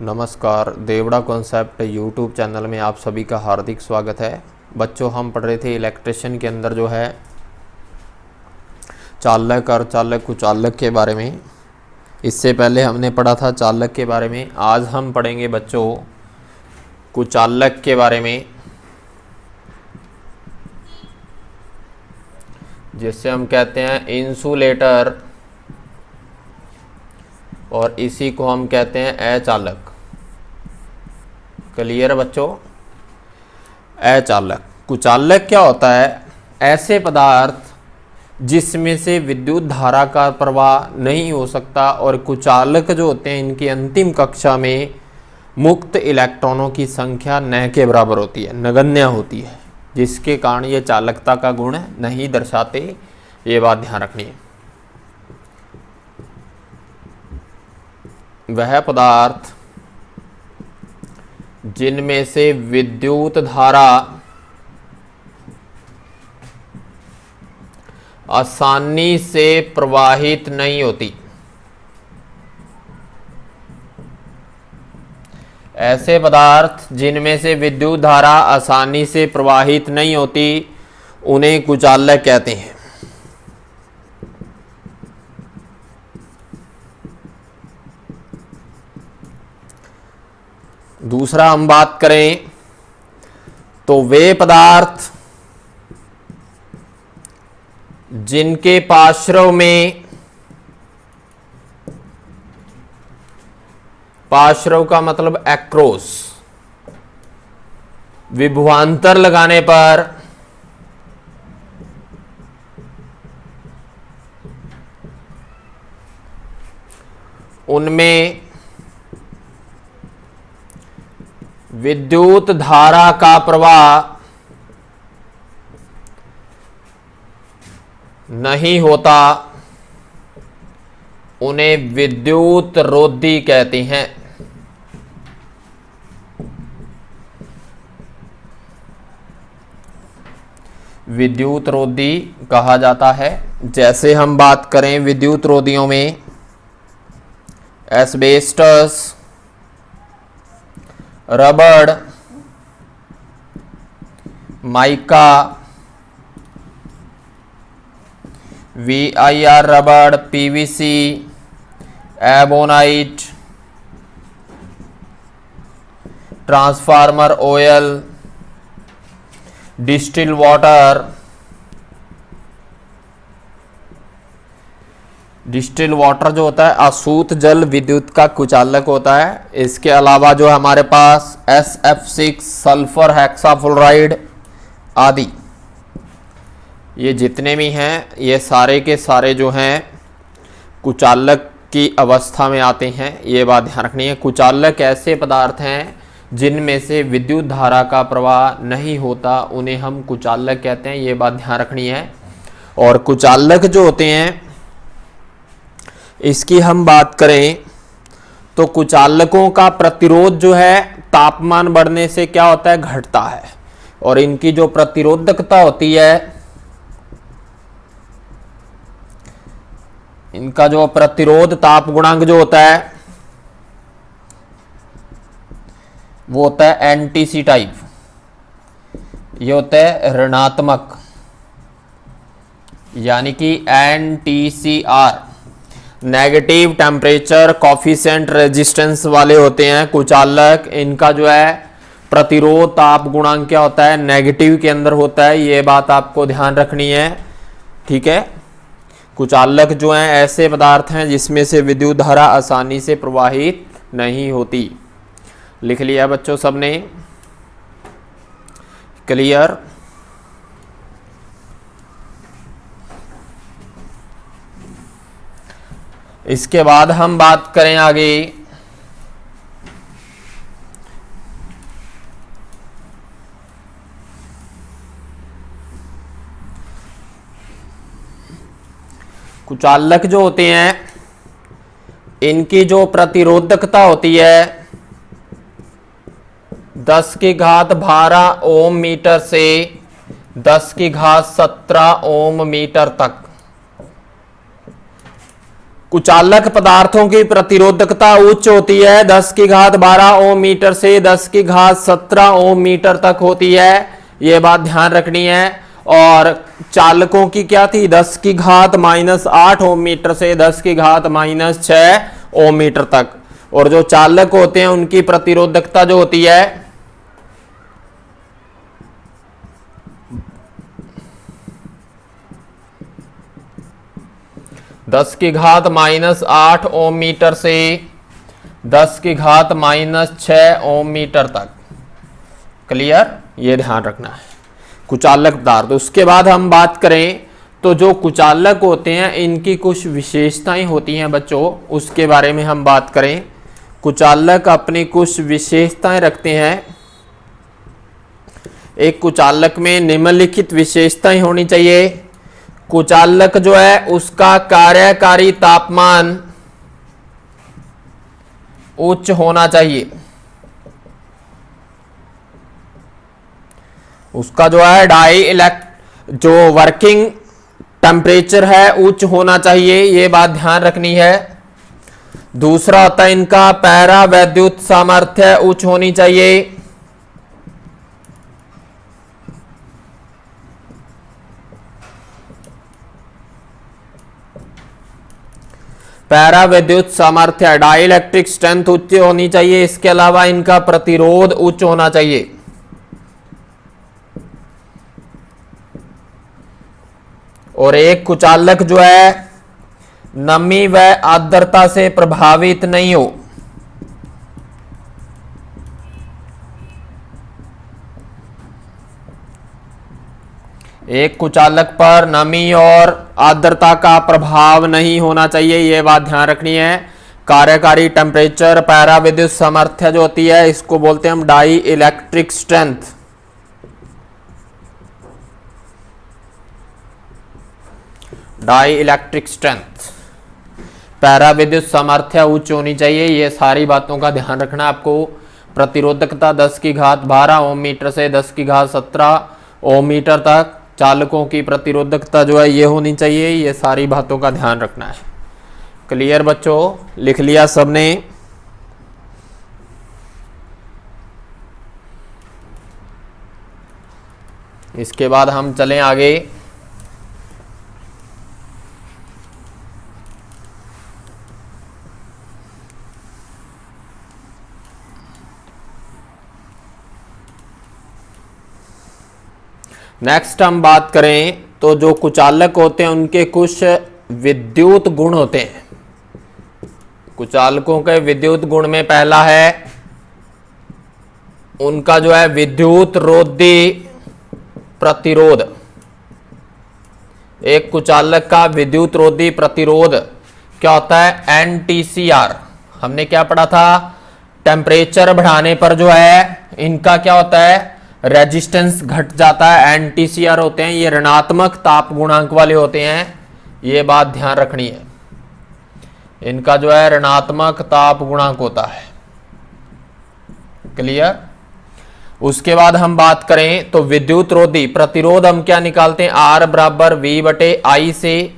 नमस्कार, Devda concept YouTube channel में आप सभी का हार्दिक स्वागत है। बच्चों, हम पढ़ रहे थे इलेक्ट्रिशियन के अंदर जो है चालक, अर्धचालक, कुचालक के बारे में। इससे पहले हमने पढ़ा था चालक के बारे में। आज हम पढ़ेंगे बच्चों कुचालक के बारे में, जिससे हम कहते हैं इंसुलेटर, और इसी को हम कहते हैं अचालक। क्लियर बच्चों? अचालक। कुचालक क्या होता है? ऐसे पदार्थ जिसमें से विद्युत धारा का प्रवाह नहीं हो सकता, और कुचालक जो होते हैं इनकी अंतिम कक्षा में मुक्त इलेक्ट्रॉनों की संख्या न के बराबर होती है, नगण्य होती है, जिसके कारण ये चालकता का गुण नहीं दर्शाते। ये बात ध्यान रखनी है। वह पदार्थ जिनमें से विद्युत धारा आसानी से प्रवाहित नहीं होती, ऐसे पदार्थ जिनमें से विद्युत धारा आसानी से प्रवाहित नहीं होती उन्हें कुचालक कहते हैं। दूसरा हम बात करें तो वे पदार्थ जिनके पार्श्व में, पार्श्व का मतलब एक्रोस, विभवांतर लगाने पर उनमें विद्युत धारा का प्रवाह नहीं होता, उन्हें विद्युत रोधी कहते हैं। विद्युत रोधी कहा जाता है। जैसे हम बात करें विद्युत रोधियों में एस्बेस्टस, रबड़, माइका, VIR रबड़, PVC, ebonite, transformer oil, distil water. Distil water जो होता है अशुद्ध जल विद्युत का कुचालक होता है। इसके अलावा जो हमारे पास SF6, सल्फर हेक्साफ्लोराइड आदि, ये जितने भी हैं ये सारे के सारे जो हैं कुचालक की अवस्था में आते हैं। ये बात ध्यान रखनी है। कुचालक ऐसे पदार्थ हैं जिनमें से विद्युत धारा का प्रवाह नहीं होता, उन्हें हम कुचालक कहते हैं। ये बात ध्यान रखनी है। और कुचालक जो होते हैं इसकी हम बात करें तो कुचालकों का प्रतिरोध जो है तापमान बढ़ने से क्या होता है? घटता है। और इनकी जो प्रतिरोधकता होती है, इनका जो प्रतिरोध ताप गुणांक जो होता है वो होता है NTC टाइप। ये होता है ऋणात्मक, यानी कि NTCR, negative temperature coefficient resistance वाले होते हैं कुचालक। इनका जो है प्रतिरोध ताप गुणांक क्या होता है? नेगेटिव के अंदर होता है। ये बात आपको ध्यान रखनी है, ठीक है। कुचालक जो हैं ऐसे पदार्थ हैं जिसमें से विद्युत धारा आसानी से प्रवाहित नहीं होती। लिख लिया बच्चों सबने? क्लियर? इसके बाद हम बात करें आगे कुचालक जो होते हैं इनकी जो प्रतिरोधकता होती है 10 की घात 12 ओम मीटर से 10 की घात 17 ओम मीटर तक कुचालक पदार्थों की प्रतिरोधकता उच्च होती है, 10 की घात 12 ओम मीटर से 10 की घात 17 ओम मीटर तक होती है, ये बात ध्यान रखनी है। और चालकों की क्या थी, 10 की घात -8 ओम मीटर से 10 की घात -6 ओम मीटर तक। और जो चालक होते हैं उनकी प्रतिरोधकता जो होती है 10 की घात -8 ओम मीटर से 10 की घात -6 ओम मीटर तक। क्लियर, ये ध्यान रखना है कुचालक पदार्थ। उसके बाद हम बात करें तो जो कुचालक होते हैं इनकी कुछ विशेषताएं होती हैं बच्चों, उसके बारे में हम बात करें। कुचालक अपनी कुछ विशेषताएं रखते हैं। एक कुचालक में निम्नलिखित विशेषताएं होनी चाहिए। कुचालक जो है उसका कार्यकारी तापमान उच्च होना चाहिए। उसका जो है जो वर्किंग टेम्परेचर है उच्च होना चाहिए, ये बात ध्यान रखनी है। दूसरा होता है इनका पैरा वैद्युत सामर्थ्य उच्च होनी चाहिए। पैरा विद्युत सामर्थ्य डाई इलेक्ट्रिक स्ट्रेंथ उच्च होनी चाहिए। इसके अलावा इनका प्रतिरोध उच्च होना चाहिए। और एक कुचालक जो है नमी व आर्द्रता से प्रभावित नहीं हो। एक कुचालक पर नमी और आर्द्रता का प्रभाव नहीं होना चाहिए, यह बात ध्यान रखनी है। कार्यकारी टेम्परेचर पैरा विद्युत सामर्थ्य जो होती है इसको बोलते हैं हम dielectric strength. Dielectric strength, पैरा विद्युत सामर्थ्य उच्च होनी चाहिए, ये सारी बातों का ध्यान रखना आपको। प्रतिरोधकता 10 की घात 12 ओम मीटर से 10 की घात 17 ओम मीटर तक। चालकों की प्रतिरोधकता जो है ये होनी चाहिए, ये सारी बातों का ध्यान रखना है। क्लियर बच्चों, लिख लिया सबने? इसके बाद हम चलें आगे। नेक्स्ट हम बात करें तो जो कुचालक होते हैं उनके कुछ विद्युत गुण होते हैं। कुचालकों के विद्युत गुण में पहला है उनका जो है विद्युत रोधी प्रतिरोध। एक कुचालक का विद्युत रोधी प्रतिरोध क्या होता है, NTCR। हमने क्या पढ़ा था, टेम्परेचर बढ़ाने पर जो है इनका क्या होता है, रेजिस्टेंस घट जाता है। NTCR होते हैं ये ऋणात्मक ताप गुणांक वाले होते हैं, ये बात ध्यान रखनी है। इनका जो है ऋणात्मक ताप गुणांक होता है। क्लियर। उसके बाद हम बात करें तो विद्युत रोधी प्रतिरोध हम क्या निकालते हैं, R बराबर V/I से।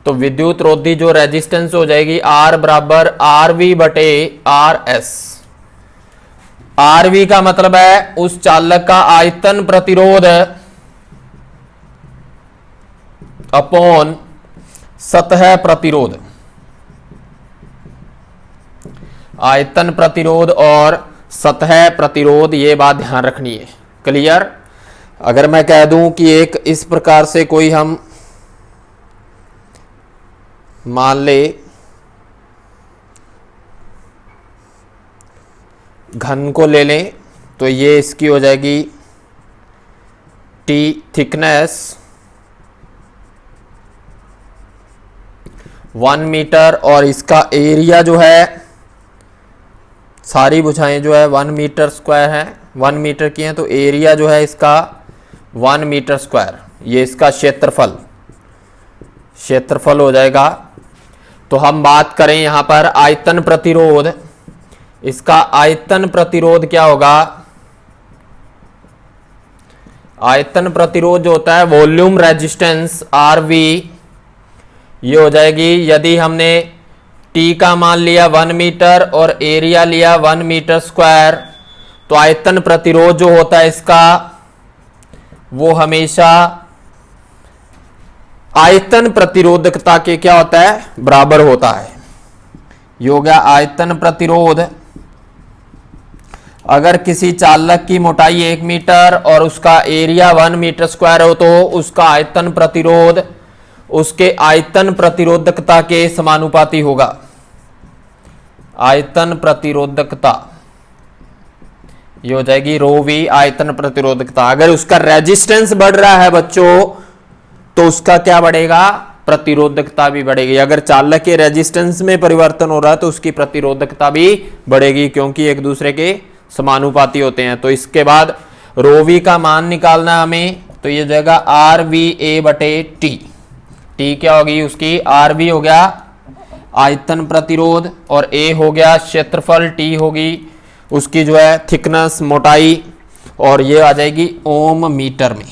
तो विद्युत रोधी जो रेजिस्टेंस हो जाएगी R बराबर RV/RS। RV का मतलब है उस चालक का आयतन प्रतिरोध अपॉन सतह प्रतिरोध। आयतन प्रतिरोध और सतह प्रतिरोध, ये बात ध्यान रखनी है। क्लियर। अगर मैं कह दूं कि एक इस प्रकार से कोई हम मान ले घन को ले लें तो ये इसकी हो जाएगी T थिकनेस 1 मीटर और इसका एरिया जो है सारी भुजाएं जो है 1 मीटर स्क्वायर है, 1 मीटर की है तो एरिया जो है इसका 1 मीटर स्क्वायर। ये इसका क्षेत्रफल हो जाएगा। तो हम बात करें यहां पर आयतन प्रतिरोध, इसका आयतन प्रतिरोध क्या होगा, आयतन प्रतिरोध जो होता है वॉल्यूम रेजिस्टेंस RV, ये हो जाएगी। यदि हमने टी का मान लिया 1 मीटर और एरिया लिया 1 मीटर स्क्वायर, तो आयतन प्रतिरोध जो होता है इसका वो हमेशा आयतन प्रतिरोधकता के क्या होता है, बराबर होता है। ये हो गया आयतन प्रतिरोध। अगर किसी चालक की मोटाई 1 मीटर और उसका एरिया 1 मीटर स्क्वायर हो तो उसका आयतन प्रतिरोध उसके आयतन प्रतिरोधकता के समानुपाती होगा। आयतन प्रतिरोधकता ये हो जाएगी रो वी, आयतन प्रतिरोधकता। अगर उसका रेजिस्टेंस बढ़ रहा है बच्चों तो उसका क्या बढ़ेगा, प्रतिरोधकता भी बढ़ेगी। अगर चालक के रेजिस्टेंस में परिवर्तन हो रहा है तो उसकी प्रतिरोधकता भी बढ़ेगी, क्योंकि एक दूसरे के समानुपाती होते हैं। तो इसके बाद रो वी का मान निकालना है हमें, तो ये जाएगा आर वी ए बटे टी। टी क्या होगी उसकी, आर वी हो गया आयतन प्रतिरोध और ए हो गया क्षेत्रफल, टी होगी उसकी जो है थिकनेस, मोटाई, और ये आ जाएगी ओम मीटर में।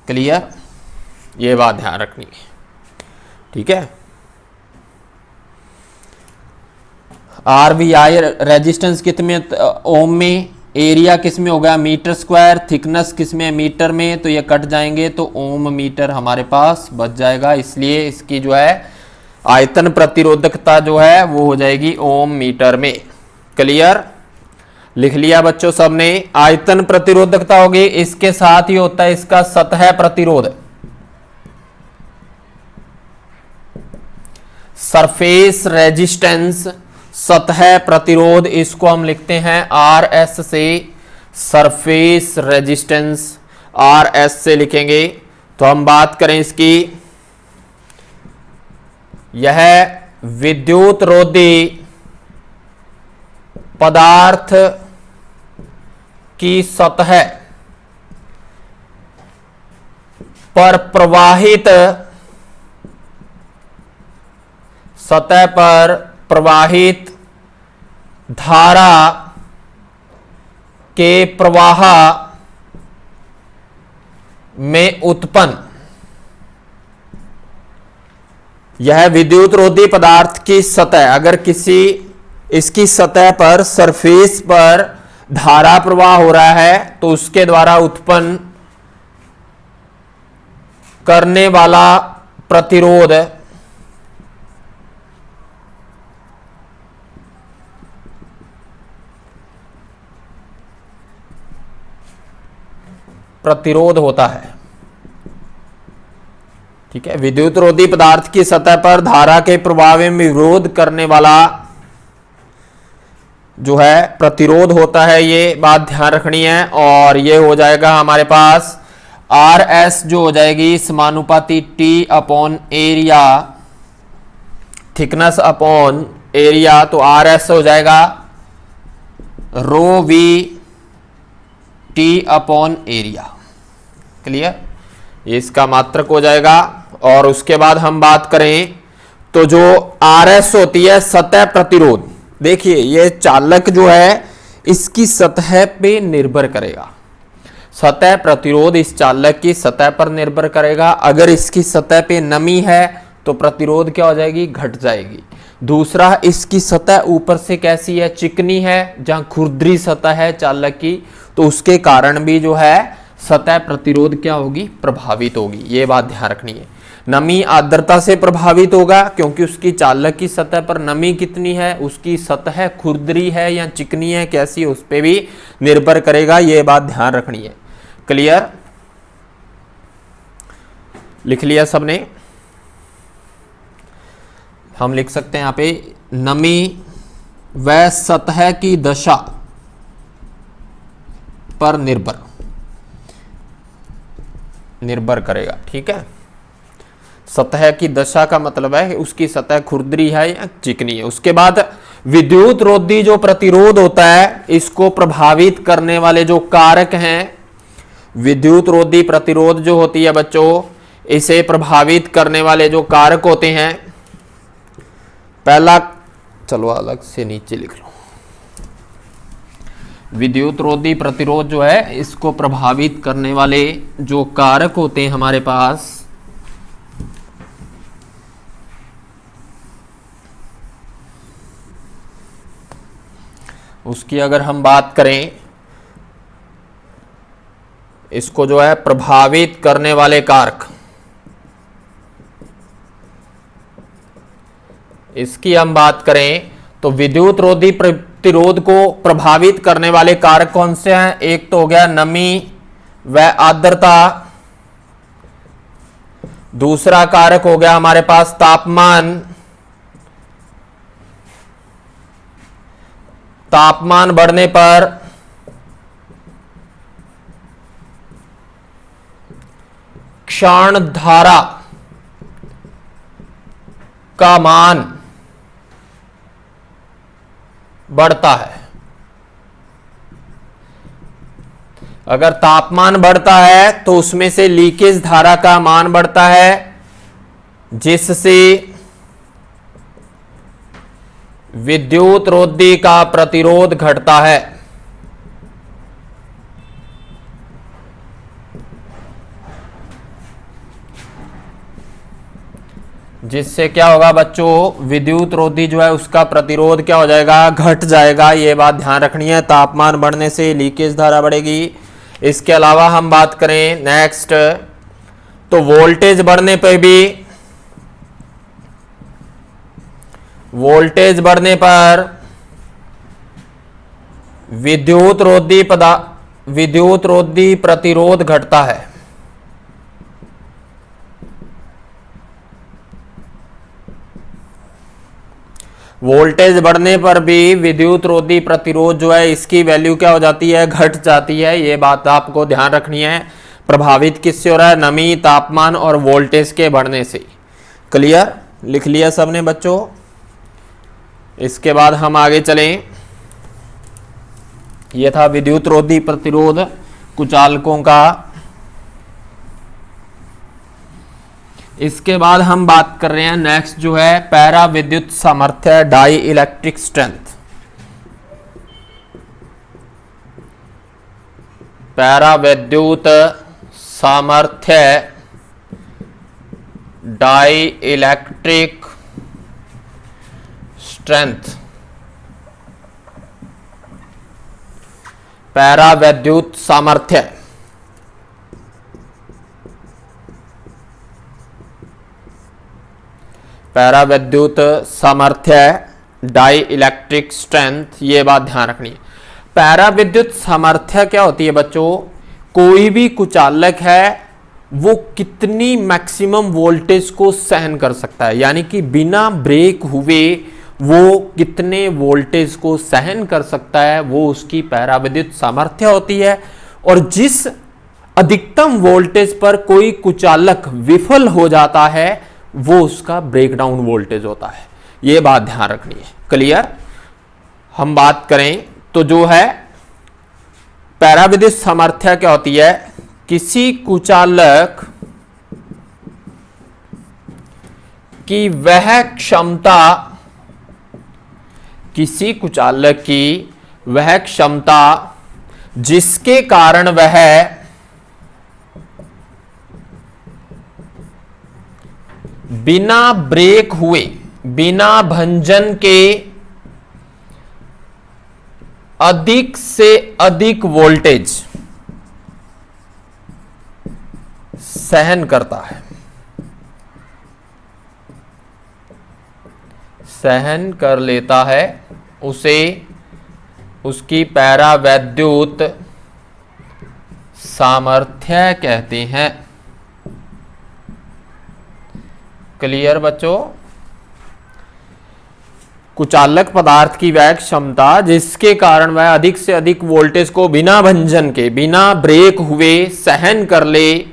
क्लियर, ये बात ध्यान रखनी है, ठीक है। आर वी आई रेजिस्टेंस कितने ओम में, एरिया किस में होगा मीटर स्क्वायर, थिकनेस किस में मीटर में, तो ये कट जाएंगे तो ओम मीटर हमारे पास बच जाएगा। इसलिए इसकी जो है आयतन प्रतिरोधकता जो है वो हो जाएगी ओम मीटर में। क्लियर, लिख लिया बच्चों सबने। आयतन प्रतिरोधकता होगी, इसके साथ ही होता है इसका सतह प्रतिरोध, सरफेस रेजिस्टेंस, सतह प्रतिरोध। इसको हम लिखते हैं आर एस से, सरफेस रेजिस्टेंस आर एस से लिखेंगे। तो हम बात करें इसकी, यह विद्युत रोधी पदार्थ की सतह पर प्रवाहित, सतह पर प्रवाहित धारा के प्रवाह में उत्पन्न, यह विद्युत रोधी पदार्थ की सतह, अगर किसी इसकी सतह पर सरफेस पर धारा प्रवाह हो रहा है तो उसके द्वारा उत्पन्न करने वाला प्रतिरोध होता है, ठीक है। विद्युत रोधी पदार्थ की सतह पर धारा के प्रवाह में विरोध करने वाला जो है प्रतिरोध होता है, ये बात ध्यान रखनी है। और ये हो जाएगा हमारे पास आर एस जो हो जाएगी समानुपाती T upon area, thickness upon area, तो आर एस हो जाएगा rho V T upon area. Clear, ये इसका मात्रक हो जाएगा। और उसके बाद हम बात करें तो जो आर एस होती है सतह प्रतिरोध, देखिए ये चालक जो है इसकी सतह पे निर्भर करेगा, सतह प्रतिरोध इस चालक की सतह पर निर्भर करेगा। अगर इसकी सतह पे नमी है तो प्रतिरोध क्या हो जाएगी, घट जाएगी। दूसरा, इसकी सतह ऊपर से कैसी है, चिकनी है, जहां खुरदरी सतह है चालक की, तो उसके कारण भी जो है सतह प्रतिरोध क्या होगी, प्रभावित होगी। ये बात ध्यान रखनी है। नमी आर्द्रता से प्रभावित होगा क्योंकि उसकी चालक की सतह पर नमी कितनी है, उसकी सतह खुरदरी है या चिकनी है, कैसी है, उस पर भी निर्भर करेगा। ये बात ध्यान रखनी है। क्लियर, लिख लिया सबने। हम लिख सकते हैं यहां पे नमी व सतह की दशा पर निर्भर करेगा, ठीक है। सतह की दशा का मतलब है उसकी सतह खुरदरी है या चिकनी है। उसके बाद विद्युत रोधी जो प्रतिरोध होता है, इसको प्रभावित करने वाले जो कारक हैं, विद्युत रोधी प्रतिरोध जो होती है बच्चों, इसे प्रभावित करने वाले जो कारक होते हैं, पहला, चलो अलग से नीचे लिख लो, विद्युत रोधी प्रतिरोध जो है इसको प्रभावित करने वाले जो कारक होते हैं हमारे पास, उसकी अगर हम बात करें, इसको जो है प्रभावित करने वाले कारक, इसकी हम बात करें तो विद्युत रोधी प्रतिरोध को प्रभावित करने वाले कारक कौन से हैं? एक तो हो गया नमी व आर्द्रता, दूसरा कारक हो गया हमारे पास तापमान, तापमान बढ़ने पर क्षण धारा का मान बढ़ता है। अगर तापमान बढ़ता है तो उसमें से लीकेज धारा का मान बढ़ता है, जिससे विद्युत रोधी का प्रतिरोध घटता है। जिससे क्या होगा बच्चों, विद्युत रोधी जो है उसका प्रतिरोध क्या हो जाएगा? घट जाएगा। ये बात ध्यान रखनी है, तापमान बढ़ने से लीकेज धारा बढ़ेगी। इसके अलावा हम बात करें नेक्स्ट, तो वोल्टेज बढ़ने पर भी, वोल्टेज बढ़ने पर विद्युत रोधी प्रतिरोध घटता है। वोल्टेज बढ़ने पर भी विद्युत रोधी प्रतिरोध जो है इसकी वैल्यू क्या हो जाती है? घट जाती है। ये बात आपको ध्यान रखनी है। प्रभावित किससे हो रहा है? नमी, तापमान और वोल्टेज के बढ़ने से। क्लियर? लिख लिया सबने बच्चों? इसके बाद हम आगे चलें। यह था विद्युत रोधी प्रतिरोध कुचालकों का। इसके बाद हम बात कर रहे हैं नेक्स्ट जो है पैरा विद्युत सामर्थ्य, डाई इलेक्ट्रिक स्ट्रेंथ। पैरा विद्युत सामर्थ्य, डाई इलेक्ट्रिक स्ट्रेंथ। पैरा विद्युत सामर्थ्य, पैरा विद्युत सामर्थ्य, डाई इलेक्ट्रिक स्ट्रेंथ। ये बात ध्यान रखनी है। पैरा विद्युत सामर्थ्य क्या होती है बच्चों? कोई भी कुचालक है वो कितनी मैक्सिमम वोल्टेज को सहन कर सकता है, यानी कि बिना ब्रेक हुए वो कितने वोल्टेज को सहन कर सकता है, वो उसकी पैरा विद्युत सामर्थ्य होती है। और जिस अधिकतम वोल्टेज पर कोई कुचालक विफल हो जाता है वो उसका ब्रेकडाउन वोल्टेज होता है। यह बात ध्यान रखनी है। क्लियर? हम बात करें तो जो है पैरा विद्युत सामर्थ्य क्या होती है? किसी कुचालक की वह क्षमता, किसी कुचालक की वह क्षमता जिसके कारण वह बिना ब्रेक हुए, बिना भंजन के अधिक से अधिक वोल्टेज सहन करता है, सहन कर लेता है, उसे उसकी पैरा विद्युत सामर्थ्य कहते हैं। क्लियर बच्चों? कुचालक पदार्थ की वह क्षमता जिसके कारण वह अधिक से अधिक वोल्टेज को बिना भंजन के, बिना ब्रेक हुए सहन कर ले,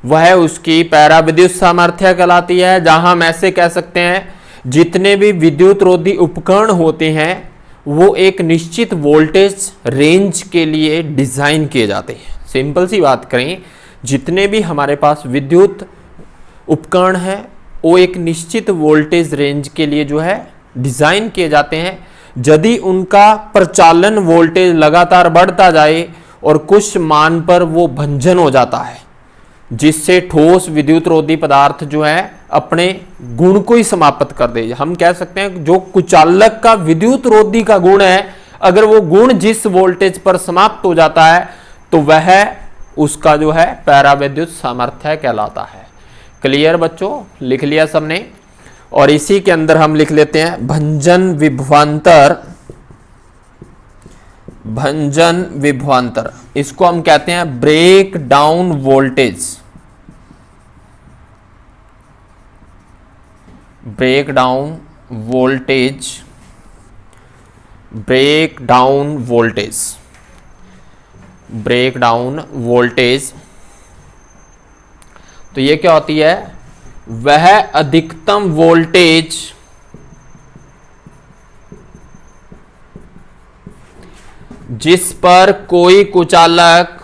वह उसकी पैरा विद्युत सामर्थ्य कहलाती है। जहां हम ऐसे कह सकते हैं जितने भी विद्युत रोधी उपकरण होते हैं वो एक निश्चित वोल्टेज रेंज के लिए डिजाइन किए जाते हैं। सिंपल सी बात करें, जितने भी हमारे पास विद्युत उपकरण हैं वो एक निश्चित वोल्टेज रेंज के लिए जो है डिजाइन किए जाते हैं। यदि उनका प्रचालन वोल्टेज लगातार बढ़ता जाए और कुछ मान पर वो भंजन हो जाता है, जिससे ठोस विद्युत रोधी पदार्थ जो है अपने गुण को ही समाप्त कर दे, हम कह सकते हैं जो कुचालक का विद्युत रोधी का गुण है अगर वो गुण जिस वोल्टेज पर समाप्त हो जाता है तो वह उसका जो है पैराविद्युत सामर्थ्य कहलाता है। क्लियर बच्चों, लिख लिया सबने। और इसी के अंदर हम लिख लेते हैं भंजन विभवांतर। भंजन विभवांतर इसको हम कहते हैं breakdown voltage. Breakdown voltage, breakdown voltage, breakdown voltage. तो ये क्या होती है? वह अधिकतम वोल्टेज जिस पर कोई कुचालक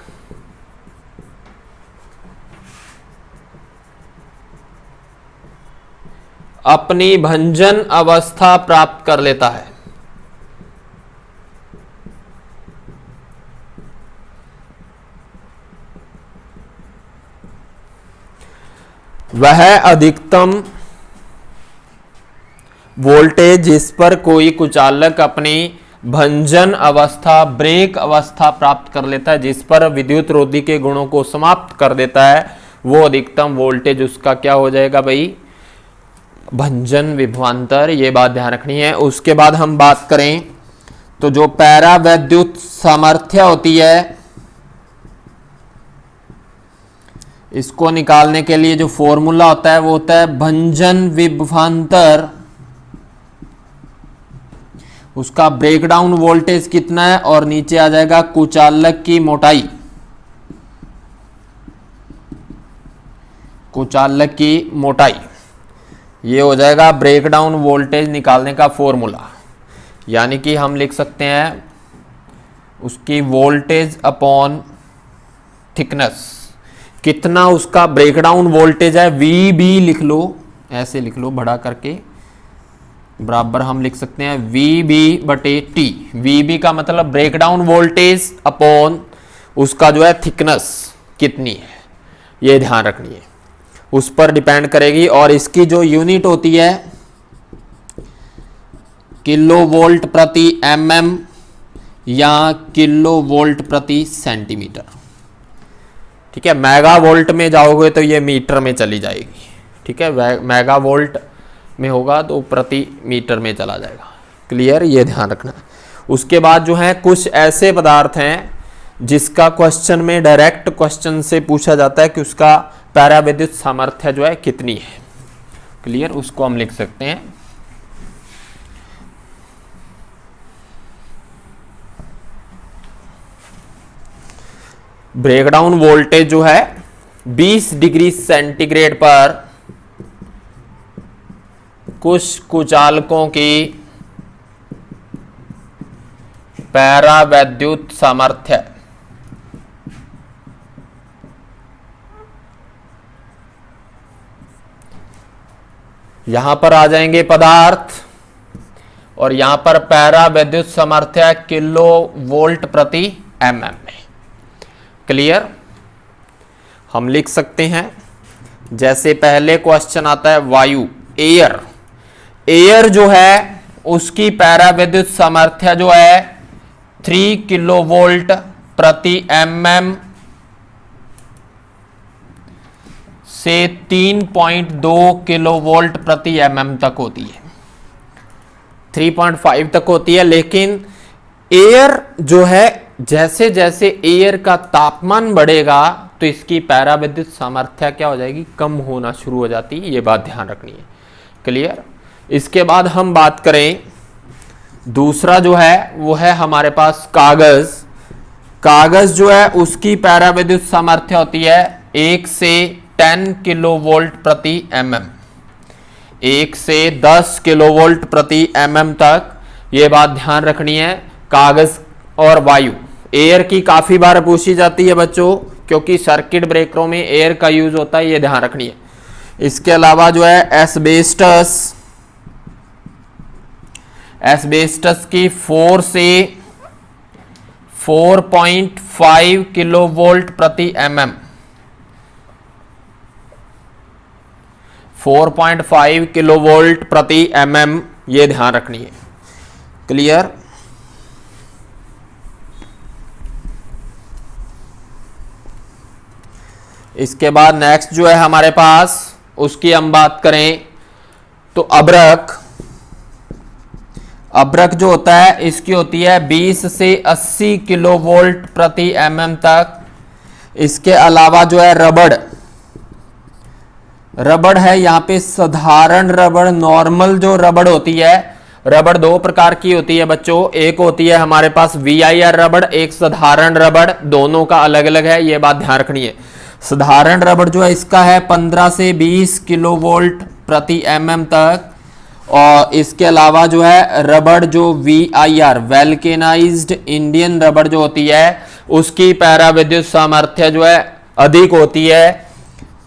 अपनी भंजन अवस्था प्राप्त कर लेता है। वह अधिकतम वोल्टेज जिस पर कोई कुचालक अपनी भंजन अवस्था, ब्रेक अवस्था प्राप्त कर लेता है, जिस पर विद्युत रोधी के गुणों को समाप्त कर देता है, वो अधिकतम वोल्टेज उसका क्या हो जाएगा भाई? भंजन विभवांतर। ये बात ध्यान रखनी है। उसके बाद हम बात करें तो जो पैरावैद्युत सामर्थ्य होती है, इसको निकालने के लिए जो फॉर्मूला होता है वो होता है भंजन विभवांतर। उसका ब्रेकडाउन वोल्टेज कितना है और नीचे आ जाएगा कुचालक की मोटाई। कुचालक की मोटाई ये हो जाएगा ब्रेकडाउन वोल्टेज निकालने का फॉर्मूला। यानी कि हम लिख सकते हैं उसकी वोल्टेज अपॉन थिकनेस, कितना उसका ब्रेकडाउन वोल्टेज है। वी बी लिख लो, ऐसे लिख लो बड़ा करके, बराबर हम लिख सकते हैं वी बी बटे टी। वी बी का मतलब ब्रेकडाउन वोल्टेज अपॉन उसका जो है थिकनेस कितनी है, ये ध्यान रखनी है, उस पर डिपेंड करेगी। और इसकी जो यूनिट होती है किलो वोल्ट प्रति mm या किलो वोल्ट प्रति सेंटीमीटर। ठीक है, मेगा वोल्ट में जाओगे तो ये मीटर में चली जाएगी। ठीक है, मेगा वोल्ट में होगा तो प्रति मीटर में चला जाएगा। क्लियर, ये ध्यान रखना। उसके बाद जो है कुछ ऐसे पदार्थ हैं जिसका क्वेश्चन में डायरेक्ट क्वेश्चन से पूछा जाता है कि उसका पैराविद्युत सामर्थ्य जो है कितनी है। क्लियर, उसको हम लिख सकते हैं ब्रेकडाउन वोल्टेज जो है 20 डिग्री सेंटीग्रेड पर कुछ कुचालकों की पैरावैद्युत सामर्थ्य। यहां पर आ जाएंगे पदार्थ और यहां पर पैरावैद्युत सामर्थ्य किलो वोल्ट प्रति mm में। क्लियर, हम लिख सकते हैं जैसे पहले क्वेश्चन आता है वायु, एयर। एयर जो है उसकी पैरावैद्युत सामर्थ्य जो है 3 किलो वोल्ट प्रति mm से 3.2 किलो वोल्ट प्रति mm तक होती है। 3.5 तक होती है, लेकिन एयर जो है जैसे जैसे एयर का तापमान बढ़ेगा तो इसकी पैरावैद्युत सामर्थ्य क्या हो जाएगी? कम होना शुरू हो जाती है। ये बात ध्यान रखनी है। क्लियर। इसके बाद हम बात करें दूसरा जो है वो है हमारे पास कागज। कागज जो है उसकी पैरावैद्युत सामर्थ्य होती है 1 से 10 किलो वोल्ट प्रति mm, 1 से 10 किलो वोल्ट प्रति mm तक। ये बात ध्यान रखनी है। कागज और वायु, एयर की काफी बार पूछी जाती है बच्चों, क्योंकि सर्किट ब्रेकरों में एयर का यूज होता है, ये ध्यान रखनी है। इसके अलावा जो है एस्बेस्टस, एस्बेस्टस की 4 से 4.5 किलो वोल्ट प्रति mm, 4.5 किलो वोल्ट प्रति mm, ये ध्यान रखनी है। क्लियर। इसके बाद नेक्स्ट जो है हमारे पास, उसकी हम बात करें तो अब्रक। अब्रक जो होता है इसकी होती है 20 से 80 किलोवोल्ट प्रति mm तक। इसके अलावा जो है रबड़, रबड़ है यहाँ पे साधारण रबड़, नॉर्मल जो रबड़ होती है, रबड़ दो प्रकार की होती है बच्चों, एक होती है हमारे पास VIR रबड़, एक साधारण रबड़, दोनों का अलग अलग है, ये बात ध्यान रखनी है। साधारण रबड़ जो है इसका है 15 से 20 किलोवोल्ट प्रति mm तक। और इसके अलावा जो है रबड़ जो VIR वैल्केनाइज्ड इंडियन रबड़ जो होती है उसकी पैरा विद्युत सामर्थ्य जो है अधिक होती है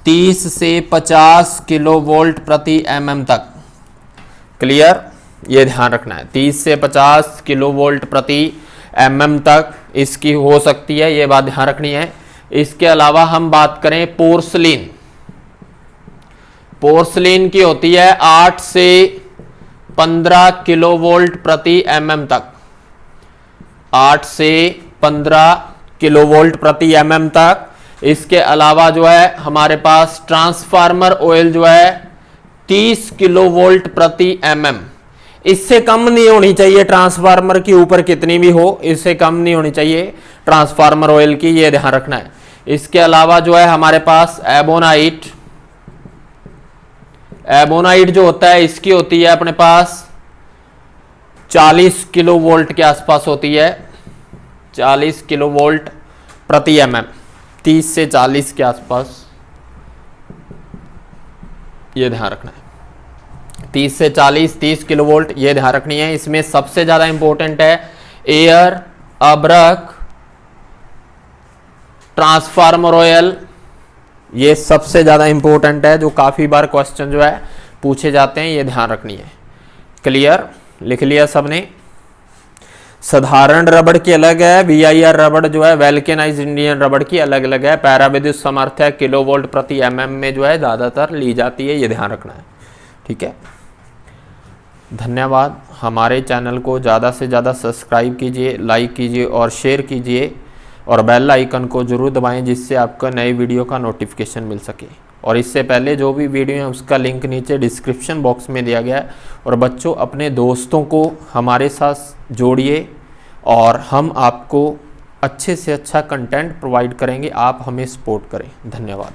30 से 50 किलोवोल्ट प्रति mm तक। क्लियर, ये ध्यान रखना है, 30 से 50 किलोवोल्ट प्रति mm तक इसकी हो सकती है, ये बात ध्यान रखनी है। इसके अलावा हम बात करें पोर्सलिन, पोर्सलिन की होती है 8 से 15 किलोवोल्ट प्रति mm तक, 8 से 15 किलोवोल्ट प्रति mm तक। इसके अलावा जो है हमारे पास ट्रांसफार्मर ऑयल जो है 30 किलोवोल्ट प्रति mm, इससे कम नहीं होनी चाहिए, ट्रांसफार्मर के ऊपर कितनी भी हो इससे कम नहीं होनी चाहिए ट्रांसफार्मर ऑयल की, ये ध्यान रखना है। इसके अलावा जो है हमारे पास एबोनाइट, एबोनाइट जो होता है इसकी होती है अपने पास 40 किलोवोल्ट के आसपास होती है, 40 किलोवोल्ट प्रति mm, 30 से 40 के आसपास, ये ध्यान रखना है। 30 से 40, 30 किलोवोल्ट, ये ध्यान रखनी है। इसमें सबसे ज्यादा इंपॉर्टेंट है एयर, अब्रक, ट्रांसफार्मर ऑयल, ये सबसे ज्यादा इंपॉर्टेंट है, जो काफी बार क्वेश्चन जो है पूछे जाते हैं, ये ध्यान रखनी है। क्लियर, लिख लिया सबने। साधारण रबड़ की अलग है, VIR रबड़ जो है वैल्केनाइज्ड इंडियन रबड़ की अलग अलग है। पैरा विद्युत सामर्थ्य किलोवोल्ट प्रति mm में जो है ज्यादातर ली जाती है, ये ध्यान रखना है। ठीक है, धन्यवाद। हमारे चैनल को ज़्यादा से ज़्यादा सब्सक्राइब कीजिए, लाइक कीजिए और शेयर कीजिए, और बेल आइकन को जरूर दबाएं जिससे आपको नए वीडियो का नोटिफिकेशन मिल सके। और इससे पहले जो भी वीडियो है उसका लिंक नीचे डिस्क्रिप्शन बॉक्स में दिया गया है। और बच्चों, अपने दोस्तों को हमारे साथ जोड़िए और हम आपको अच्छे से अच्छा कंटेंट प्रोवाइड करेंगे, आप हमें सपोर्ट करें। धन्यवाद।